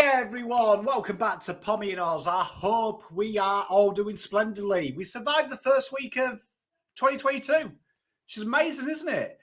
Everyone, welcome back to Pommy and Oz. I hope we are all doing splendidly. We survived the first week of 2022, which is amazing, isn't it?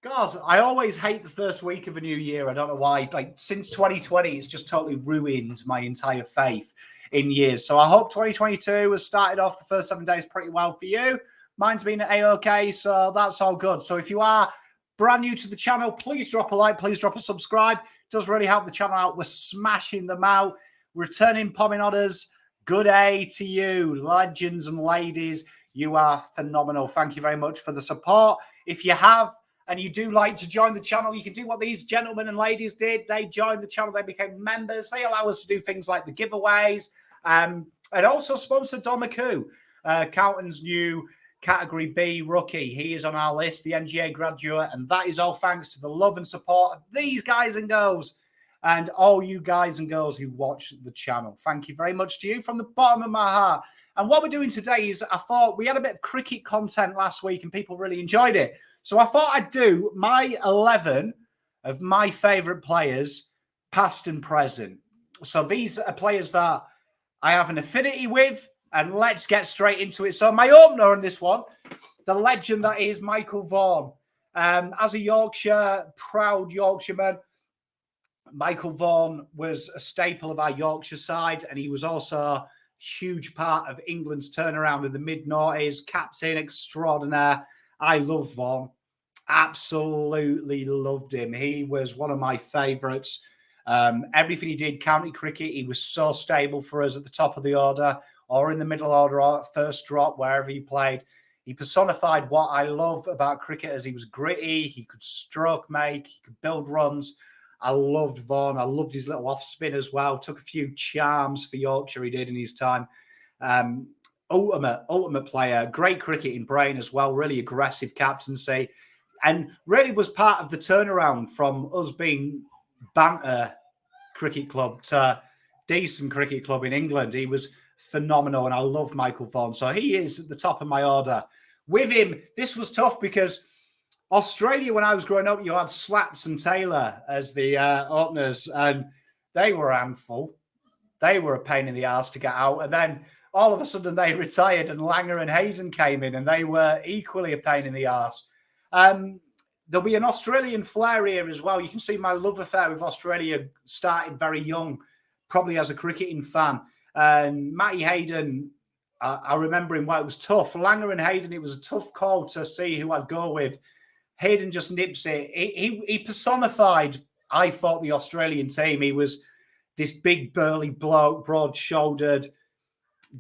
God, I always hate the first week of a new year. I don't know why. Like, since 2020, it's just totally ruined my entire faith in years. So I hope 2022 has started off the first 7 days pretty well for you. Mine's been A-OK, so that's all good. So if you are brand new to the channel, please drop a like, please drop a subscribe. It does really help the channel out. We're smashing them out. Returning Pommy Nodders, good day to you, legends and ladies. You are phenomenal. Thank you very much for the support. If you have, and you do like to join the channel, you can do what these gentlemen and ladies did. They joined the channel. They became members. They allow us to do things like the giveaways and also sponsor Don McCoo, Cowton's new Category B rookie. He is on our list, the NGA graduate, and that is all thanks to the love and support of these guys and girls and all you guys and girls who watch the channel. Thank you very much to you from the bottom of my heart. And what we're doing today is, I thought we had a bit of cricket content last week and people really enjoyed it. So I thought I'd do my 11 of my favourite players, past and present. So these are players that I have an affinity with, and let's get straight into it. So my opener on this one, the legend that is Michael Vaughan. As a Yorkshire, proud Yorkshireman, Michael Vaughan was a staple of our Yorkshire side, and he was also a huge part of England's turnaround in the mid-noughties, captain extraordinaire. I love Vaughan. Absolutely loved him. He was one of my favourites. Everything he did, county cricket, he was so stable for us at the top of the order or in the middle order or first drop, wherever he played. He personified what I love about cricketers. He was gritty. He could stroke make. He could build runs. I loved Vaughan. I loved his little off spin as well. Took a few charms for Yorkshire he did in his time. Ultimate player. Great cricketing brain as well. Really aggressive captaincy. And really was part of the turnaround from us being banter cricket club to decent cricket club in England. He was phenomenal, and I love Michael Vaughan. So he is at the top of my order. With him, this was tough because Australia, when I was growing up, you had Slats and Taylor as the openers, and they were a handful. They were a pain in the arse to get out. And then all of a sudden they retired, and Langer and Hayden came in, and they were equally a pain in the arse. There'll be an Australian flair here as well. You can see my love affair with Australia started very young, probably as a cricketing fan. And Matty Hayden, I remember him well. It was tough. Langer and Hayden, it was a tough call to see who I'd go with. Hayden just nips it. He personified, I thought, the Australian team. He was this big, burly bloke, broad-shouldered,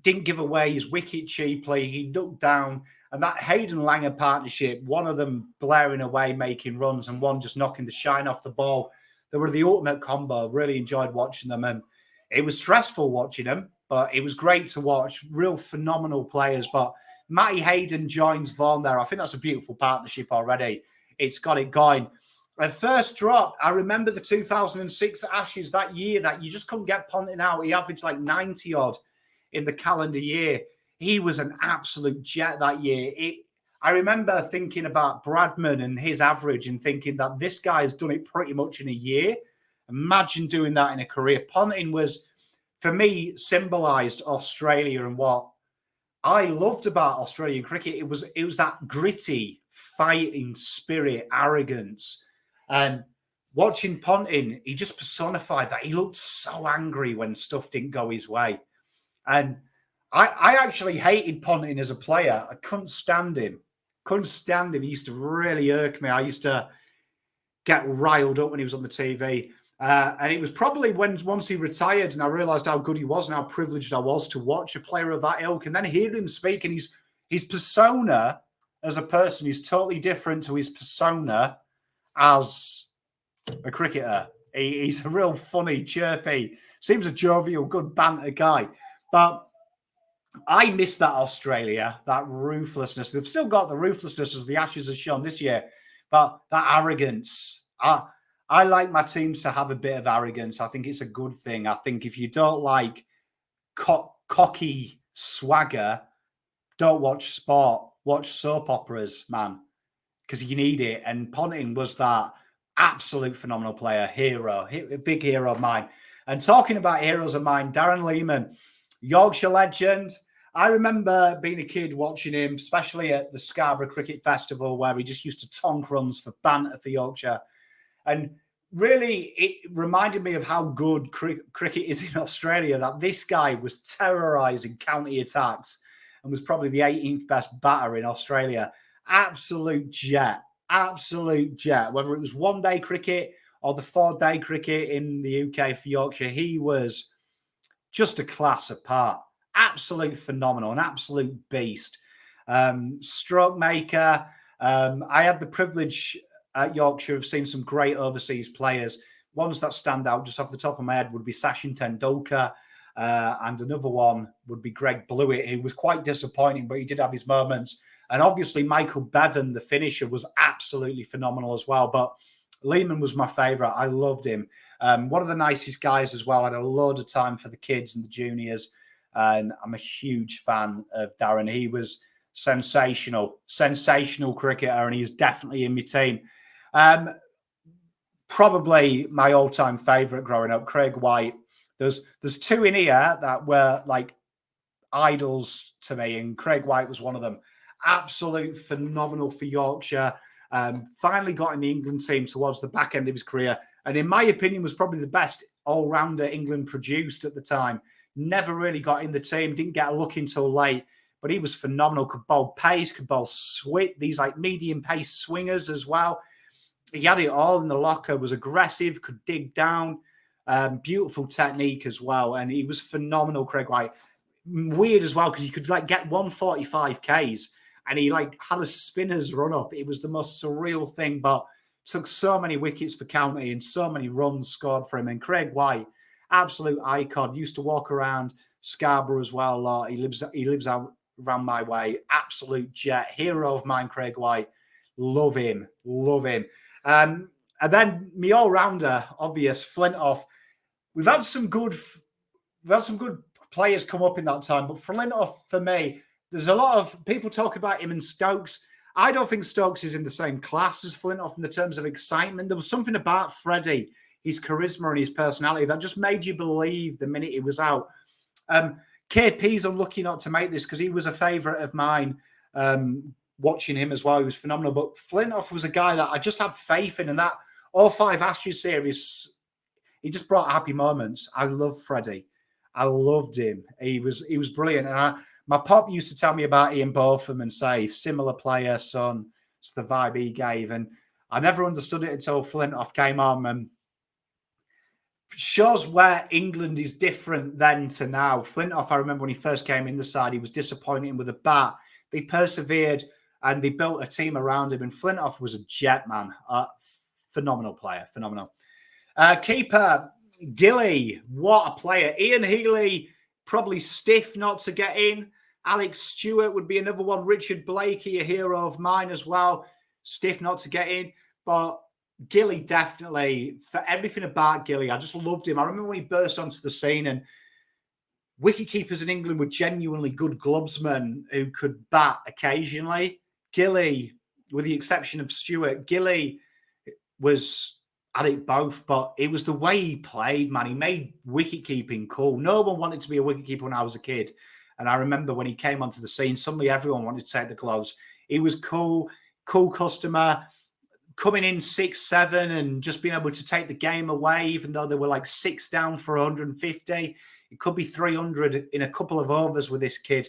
didn't give away his wicket cheaply. He ducked down. And that Hayden-Langer partnership, one of them blaring away, making runs, and one just knocking the shine off the ball. They were the ultimate combo. Really enjoyed watching them. And it was stressful watching them, but it was great to watch. Real phenomenal players. But Matty Hayden joins Vaughan there. I think that's a beautiful partnership already. It's got it going. At first drop, I remember the 2006 Ashes that year that you just couldn't get Ponting out. He averaged like 90-odd in the calendar year. He was an absolute jet that year. I remember thinking about Bradman and his average and thinking that this guy has done it pretty much in a year. Imagine doing that in a career. Ponting was, for me, symbolised Australia, and what I loved about Australian cricket, it was that gritty, fighting spirit, arrogance. And watching Ponting, he just personified that. He looked so angry when stuff didn't go his way. And I actually hated Ponting as a player. I couldn't stand him. Couldn't stand him. He used to really irk me. I used to get riled up when he was on the TV. And it was probably once he retired and I realised how good he was and how privileged I was to watch a player of that ilk and then hear him speak. And his persona as a person is totally different to his persona as a cricketer. He's a real funny, chirpy, seems a jovial, good banter guy. But I miss that Australia, that ruthlessness. They've still got the ruthlessness as the Ashes has shown this year, but that arrogance. I like my teams to have a bit of arrogance. I think it's a good thing. I think if you don't like cocky swagger, don't watch sport. Watch soap operas, man, because you need it. And Ponting was that absolute phenomenal player, hero, a big hero of mine. And talking about heroes of mine, Darren Lehmann, Yorkshire legend. I remember being a kid watching him, especially at the Scarborough Cricket Festival, where he just used to tonk runs for banter for Yorkshire. And really, it reminded me of how good cricket is in Australia, that this guy was terrorising county attacks and was probably the 18th best batter in Australia. Absolute jet. Whether it was one-day cricket or the 4-day cricket in the UK for Yorkshire, he was just a class apart. Absolute phenomenal, an absolute beast. Stroke maker. I had the privilege at Yorkshire of seeing some great overseas players. Ones that stand out just off the top of my head would be Sachin Tendulkar, and another one would be Greg Blewett, who was quite disappointing, but he did have his moments. And obviously Michael Bevan, the finisher, was absolutely phenomenal as well. But Lehmann was my favourite. I loved him. One of the nicest guys as well. I had a load of time for the kids and the juniors. And I'm a huge fan of Darren. He was sensational cricketer, and he's definitely in my team. Probably my all-time favourite growing up, Craig White. There's two in here that were like idols to me, and Craig White was one of them. Absolute phenomenal for Yorkshire. Finally got in the England team towards the back end of his career, and in my opinion was probably the best all-rounder England produced at the time. Never really got in the team, didn't get a look until late, but he was phenomenal. Could bowl pace, could bowl these like medium pace swingers as well. He had it all in the locker, was aggressive, could dig down, beautiful technique as well. And he was phenomenal, Craig White. Weird as well, because you could like get 145 Ks and he like had a spinner's run up. It was the most surreal thing, but took so many wickets for county and so many runs scored for him. And Craig White, absolute icon, used to walk around Scarborough as well a lot. He lives out around my way. Absolute jet, hero of mine, Craig White. Love him. And then me all-rounder, obvious, Flintoff. We've had some good players come up in that time, but Flintoff, for me, there's a lot of people talk about him and Stokes. I don't think Stokes is in the same class as Flintoff in the terms of excitement. There was something about Freddie, his charisma and his personality, that just made you believe the minute he was out. KP's unlucky not to make this because he was a favourite of mine. Watching him as well, he was phenomenal. But Flintoff was a guy that I just had faith in, and that all 5 Ashes series, he just brought happy moments. I love Freddie. I loved him. He was brilliant. And my pop used to tell me about Ian Botham and say, similar player, son. It's the vibe he gave. And I never understood it until Flintoff came on, and shows where England is different then to now. Flintoff, I remember when he first came in the side, he was disappointing with a bat. They persevered and they built a team around him. And Flintoff was a jet, man. Phenomenal player, phenomenal. Keeper, Gilly, what a player. Ian Healy, probably stiff not to get in. Alex Stewart would be another one. Richard Blakey, a hero of mine as well. Stiff not to get in. But Gilly, definitely, for everything about Gilly, I just loved him. I remember when he burst onto the scene, and wicketkeepers in England were genuinely good globesmen who could bat occasionally. Gilly, with the exception of Stewart, Gilly was at it both, but it was the way he played, man. He made wicketkeeping cool. No one wanted to be a wicketkeeper when I was a kid. And I remember when he came onto the scene, suddenly everyone wanted to take the gloves. He was cool customer, coming in 6-7 and just being able to take the game away, even though they were like 6 down for 150. It could be 300 in a couple of overs with this kid.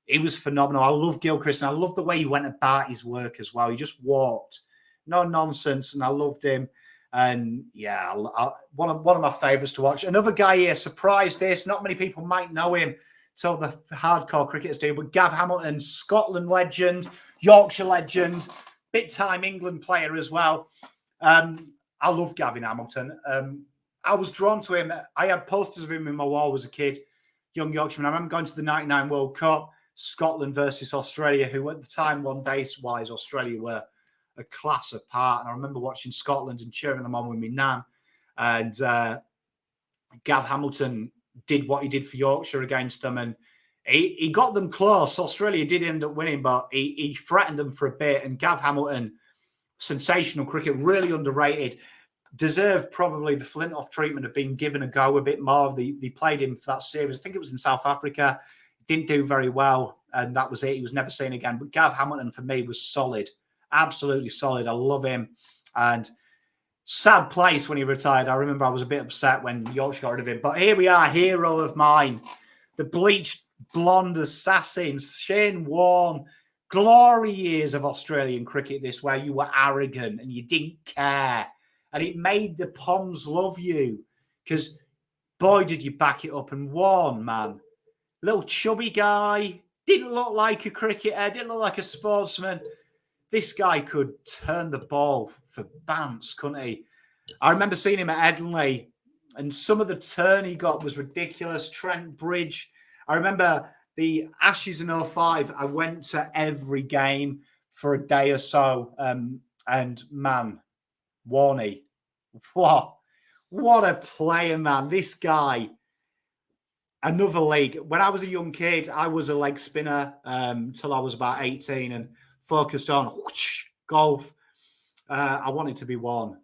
He was phenomenal. I love Gilchrist, and I love the way he went about his work as well. He just walked. No nonsense, and I loved him. And yeah, one of my favourites to watch. Another guy here, surprised this. Not many people might know him, so the hardcore cricketers do, but Gavin Hamilton, Scotland legend, Yorkshire legend, big-time England player as well. I love Gavin Hamilton. I was drawn to him. I had posters of him in my wall as a kid, young Yorkshireman. I remember going to the 99 World Cup, Scotland versus Australia, who at the time, one base-wise, Australia were a class apart. And I remember watching Scotland and cheering them on with me nan. And Gav Hamilton did what he did for Yorkshire against them. And he got them close. Australia did end up winning, but he threatened them for a bit. And Gav Hamilton, sensational cricket, really underrated. deserved probably the Flintoff treatment of being given a go a bit more. They played him for that series. I think it was in South Africa. Didn't do very well, and that was it. He was never seen again. But Gav Hamilton, for me, was solid. Absolutely solid. I love him. And sad place when he retired. I remember I was a bit upset when Yorkshire got rid of him. But here we are, hero of mine. The bleached blonde assassin, Shane Warne. Glory years of Australian cricket, this, where you were arrogant and you didn't care. And it made the Poms love you. Because, boy, did you back it up. And Warne, man, little chubby guy, didn't look like a cricketer, didn't look like a sportsman. This guy could turn the ball for bounce, couldn't he? I remember seeing him at Edinley, and some of the turn he got was ridiculous. Trent Bridge. I remember the Ashes in 05. I went to every game for a day or so. And, man, Warne, what a player, man. This guy, another league. When I was a young kid, I was a leg spinner till I was about 18 and focused on golf. I wanted to be Warne.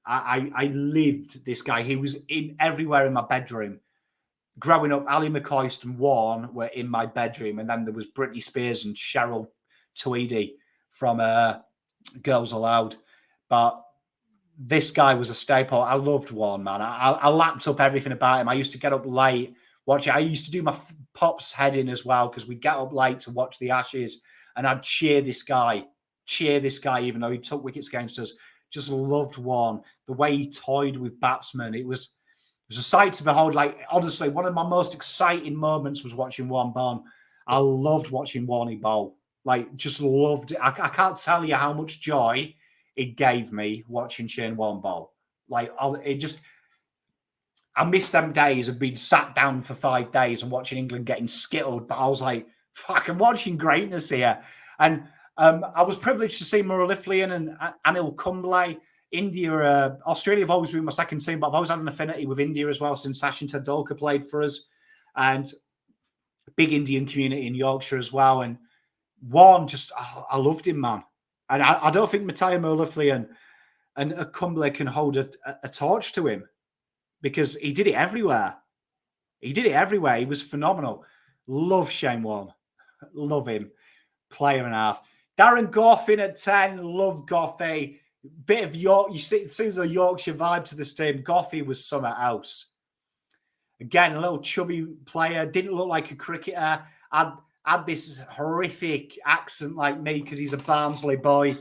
I lived this guy. He was in everywhere in my bedroom. Growing up, Ali McCoist and Warne were in my bedroom, and then there was Britney Spears and Cheryl Tweedy from Girls Aloud. But this guy was a staple. I loved Warne, man. I lapped up everything about him. I used to get up late, watch it. I used to do my Pops heading as well, because we'd get up late to watch the Ashes, and I'd cheer this guy, even though he took wickets against us. Just loved Warne. The way he toyed with batsmen, it was a sight to behold. Like, honestly, one of my most exciting moments was watching Warne bowl. I loved watching Warne bowl. Like, just loved it. I can't tell you how much joy it gave me watching Shane Warne bowl. Like, I missed them days of being sat down for 5 days and watching England getting skittled. But I was like, fuck, I'm watching greatness here. And I was privileged to see Muralithian and Anil Kumble. India, Australia have always been my second team, but I've always had an affinity with India as well since Sachin Tendulkar played for us. And a big Indian community in Yorkshire as well. And Warne, I loved him, man. And I don't think Matteo Muralithian and Kumble can hold a torch to him, because he did it everywhere. He was phenomenal. Love Shane Warne. Love him. Player and a half. Darren Gough in at 10. Love Goughy. Bit of York. You see, there's a Yorkshire vibe to this team. Goughy was something else. Again, a little chubby player. Didn't look like a cricketer. Had this horrific accent like me because he's a Barnsley boy.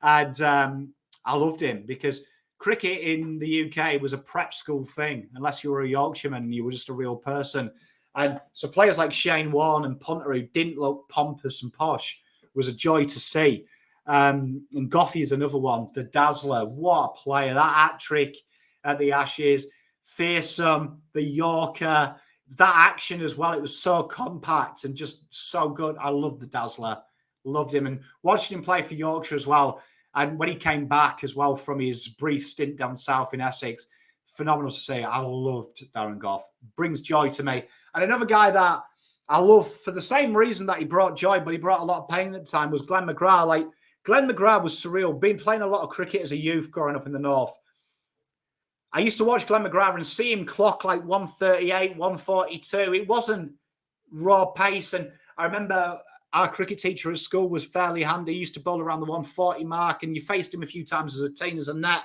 And I loved him because cricket in the UK was a prep school thing, unless you were a Yorkshireman and you were just a real person. And so players like Shane Warne and Punter, who didn't look pompous and posh, was a joy to see. And Goughy is another one, the dazzler. What a player. That hat-trick at the Ashes, fearsome, the Yorker, that action as well. It was so compact and just so good. I loved the dazzler. Loved him. And watching him play for Yorkshire as well. And when he came back as well from his brief stint down south in Essex, phenomenal to see. I loved Darren Gough. Brings joy to me. And another guy that I love for the same reason that he brought joy, but he brought a lot of pain at the time, was Glenn McGrath. Like, Glenn McGrath was surreal. Been playing a lot of cricket as a youth growing up in the north. I used to watch Glenn McGrath and see him clock like 138, 142. It wasn't raw pace. And I remember our cricket teacher at school was fairly handy. He used to bowl around the 140 mark, and you faced him a few times as a teen as a net.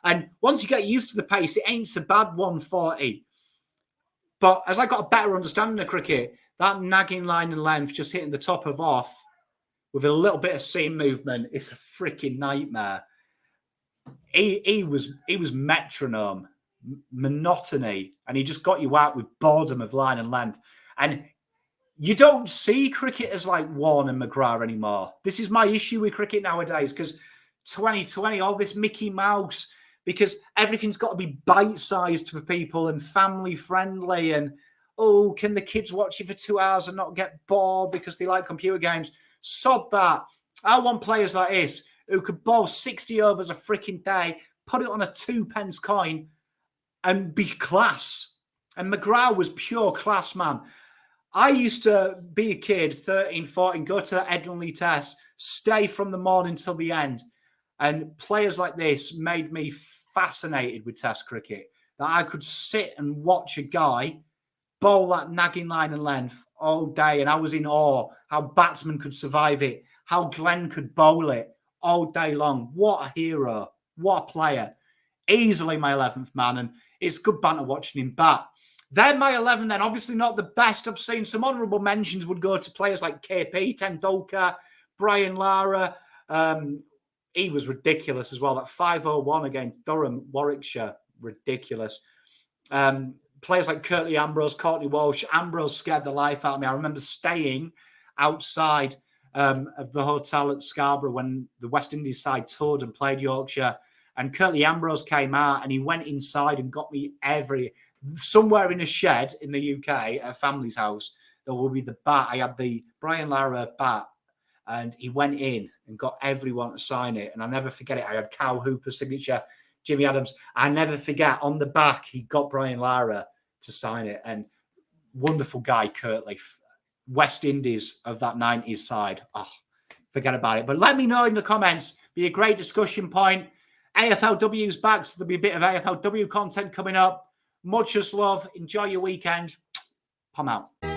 And once you get used to the pace, it ain't so bad 140. But as I got a better understanding of cricket, that nagging line and length, just hitting the top of off with a little bit of seam movement, it's a freaking nightmare. He was metronome, monotony, and he just got you out with boredom of line and length. And you don't see cricketers like Warne and McGrath anymore. This is my issue with cricket nowadays, because 2020, all this Mickey Mouse, because everything's got to be bite-sized for people and family-friendly. And, oh, can the kids watch it for 2 hours and not get bored because they like computer games? Sod that. I want players like this who could bowl 60 overs a freaking day, put it on a 2 pence coin, and be class. And McGrath was pure class, man. I used to be a kid, 13, 14, go to Edinley Test, stay from the morning till the end. And players like this made me fascinated with Test cricket, that I could sit and watch a guy bowl that nagging line and length all day, and I was in awe how batsmen could survive it, how Glenn could bowl it all day long. What a hero. What a player. Easily my 11th man, and it's good banter watching him bat. Then my 11, then obviously not the best I've seen. Some honourable mentions would go to players like KP, Tendulkar, Brian Lara. He was ridiculous as well. That 501 against Durham, Warwickshire, ridiculous. Players like Curtly Ambrose, Courtney Walsh. Ambrose scared the life out of me. I remember staying outside of the hotel at Scarborough when the West Indies side toured and played Yorkshire. And Curtly Ambrose came out and he went inside and got me somewhere in a shed in the UK at a family's house. There will be the bat. I had the Brian Lara bat, and he went in and got everyone to sign it. And I'll never forget it. I had Cal Hooper's signature, Jimmy Adams. I never forget, on the back, he got Brian Lara to sign it. And wonderful guy, Curtly. West Indies of that 90s side. Oh, forget about it. But let me know in the comments. Be a great discussion point. AFLW's back, so there'll be a bit of AFLW content coming up. Much as love. Enjoy your weekend. Pom out.